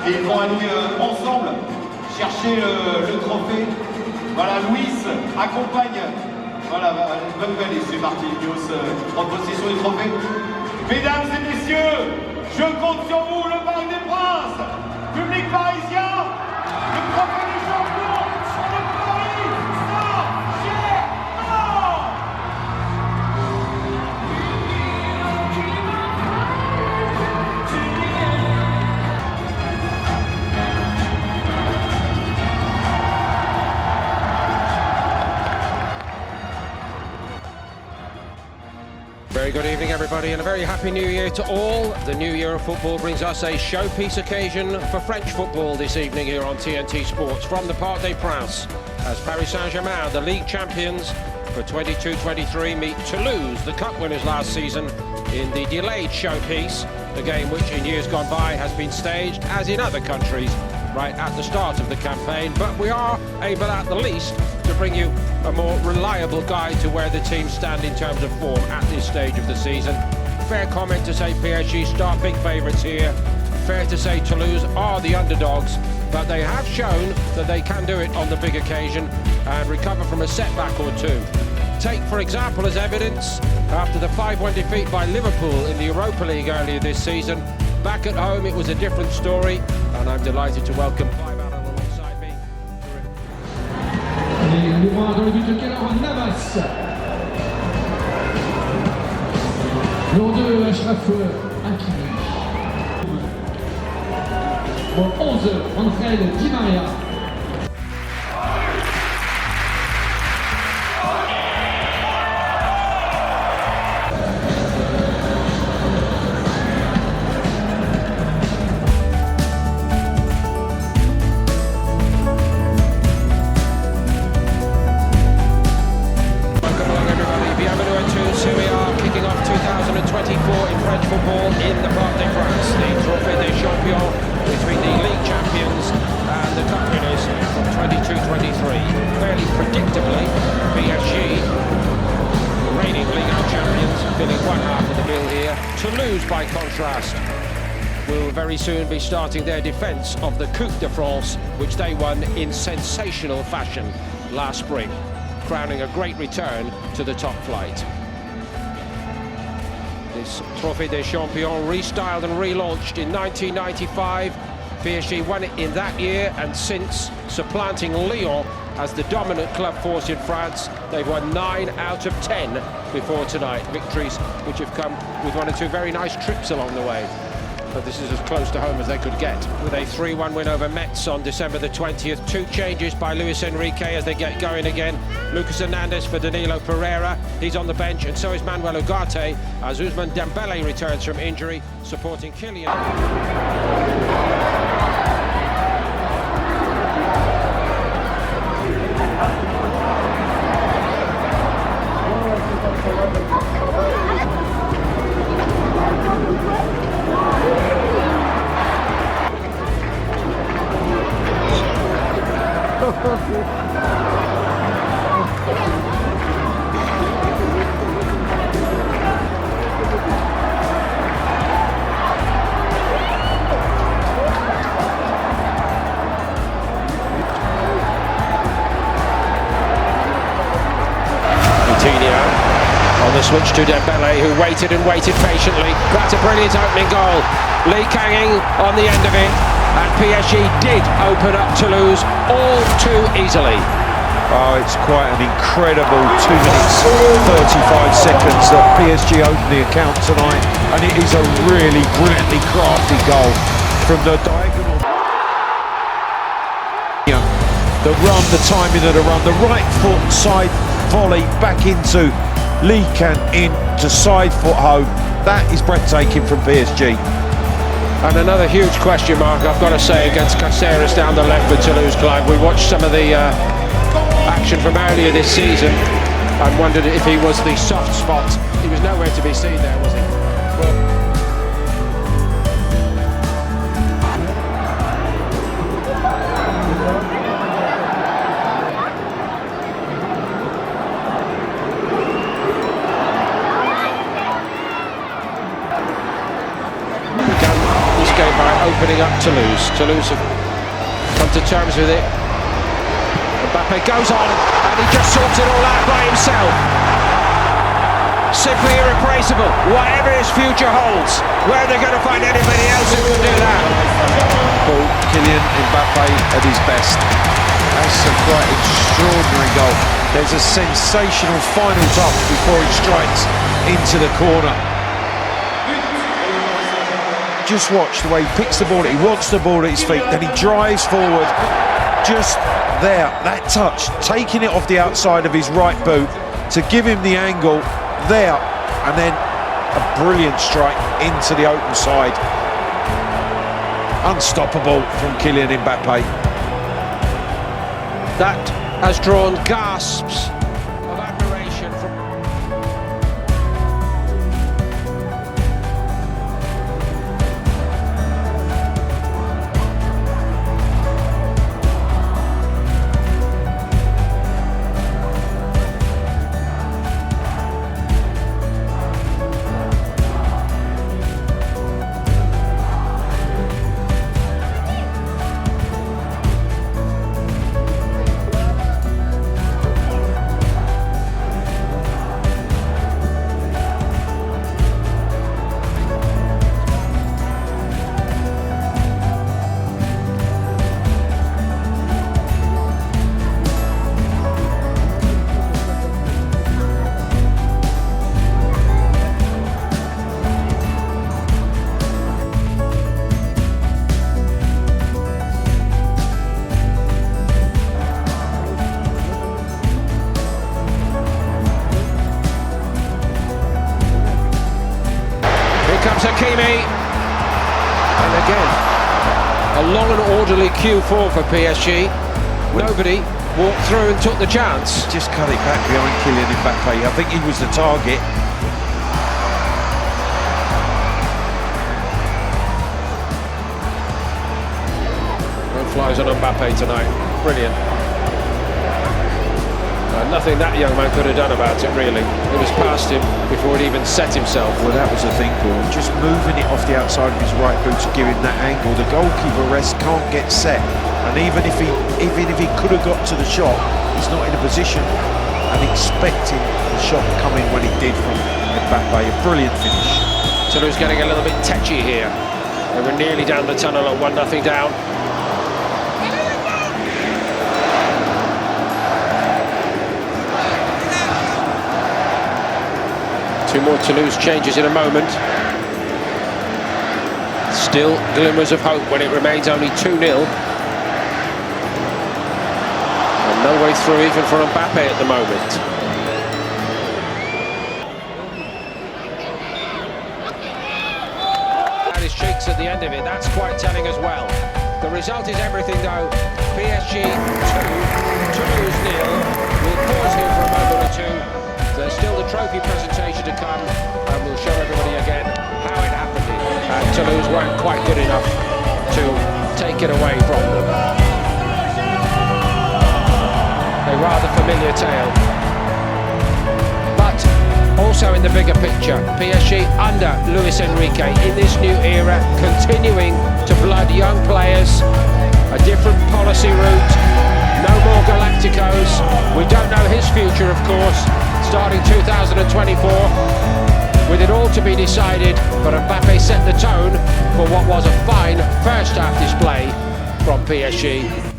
Et ils vont aller ensemble chercher le trophée. Voilà, Luis accompagne. Voilà, bonne nouvelle, et c'est Marquinhos en possession du trophée. Mesdames et messieurs, je compte sur vous, le Parc des Princes, public parisien, le trophée des champions sur le Paris Saint-Germain. Very good evening, everybody, and a very happy new year to all. The new year of football brings us a showpiece occasion for French football this evening here on TNT Sports from the Parc des Princes, as Paris Saint-Germain, the league champions for 22-23, meet Toulouse, the cup winners last season, in the delayed showpiece, a game which in years gone by has been staged, as in other countries, right at the start of the campaign. But we are able, at the least, to bring you a more reliable guide to where the teams stand in terms of form at this stage of the season. Fair comment to say PSG start big favourites here. Fair to say Toulouse are the underdogs, but they have shown that they can do it on the big occasion and recover from a setback or two. Take, for example, as evidence, after the 5-1 defeat by Liverpool in the Europa League earlier this season, back at home it was a different story, and I'm delighted to welcome Clive Allen alongside me. Et numéro 1 dans le but de Keylor Navas. Numéro 2, Achraf Hakimi. Numéro 11, Angel Di Maria. In French football in the Parc des Princes, the Trophee des Champions between the league champions and the cup winners from 22-23. Fairly predictably, PSG, the reigning Ligue 1 champions, filling one half of the bill here. Toulouse, by contrast, will very soon be starting their defence of the Coupe de France, which they won in sensational fashion last spring, crowning a great return to the top flight. This Trophée des Champions, restyled and relaunched in 1995. PSG won it in that year, and since, supplanting Lyon as the dominant club force in France. They've won 9 out of 10 before tonight. Victories which have come with 1 or 2 very nice trips along the way. But this is as close to home as they could get. With a 3-1 win over Metz on December the 20th. 2 changes by Luis Enrique as they get going again. Lucas Hernandez for Danilo Pereira. He's on the bench, and so is Manuel Ugarte as Ousmane Dembele returns from injury, supporting Kylian. On the switch to Dembele, who waited and waited patiently. That's a brilliant opening goal. Lee KangIn on the end of it, and PSG did open up Toulouse all too easily. Oh, it's quite an incredible 2 minutes 35 seconds that PSG opened the account tonight, and it is a really brilliantly crafty goal from the diagonal. The run, the timing of the run, the right foot side volley back into Lee KangIn to side foot home. That is breathtaking from PSG. And another huge question mark, I've got to say, against Caceres down the left with Toulouse, Clive. We watched some of the action from earlier this season and wondered if he was the soft spot. He was nowhere to be seen there, was he? Well, by opening up Toulouse. Toulouse have come to terms with it. Mbappe goes on and he just sorts it all out by himself. Simply irreplaceable, whatever his future holds. Where are they going to find anybody else who can do that? Ball, Kylian Mbappe at his best. That's a quite extraordinary goal. There's a sensational final touch before he strikes into the corner. Just watch the way he picks the ball, he wants the ball at his feet, then he drives forward. Just there, that touch, taking it off the outside of his right boot to give him the angle there, and then a brilliant strike into the open side. Unstoppable from Kylian Mbappe. That has drawn gasps of admiration from... comes Hakimi, and again a long and orderly Q4 for PSG. Nobody walked through and took the chance. Just cut it back behind Kylian Mbappe. I think he was the target. No flies on Mbappe tonight. Brilliant. Nothing that young man could have done about it, really. It was past him before he'd even set himself. Well, that was the thing, Paul. Just moving it off the outside of his right boot to give him that angle. The goalkeeper rest can't get set, and even if he could have got to the shot, he's not in a position and expecting the shot coming when it did from Mbappe. A brilliant finish. Toulouse getting a little bit tetchy here. They were nearly down the tunnel at 1-0 down. Two more Toulouse changes in a moment. Still glimmers of hope when it remains only 2-0. And no way through even for Mbappe at the moment. And his cheeks at the end of it, that's quite telling as well. The result is everything though. PSG 2, Toulouse 0. We'll pause here for a moment or two. There's still the trophy presentation to come, and we'll show everybody again how it happened. And Toulouse weren't quite good enough to take it away from them. A rather familiar tale. But also in the bigger picture, PSG under Luis Enrique in this new era, continuing to blood young players, a different policy route, no more Galacticos. We don't know his future, of course, starting 2024, with it all to be decided, but Mbappe set the tone for what was a fine first half display from PSG.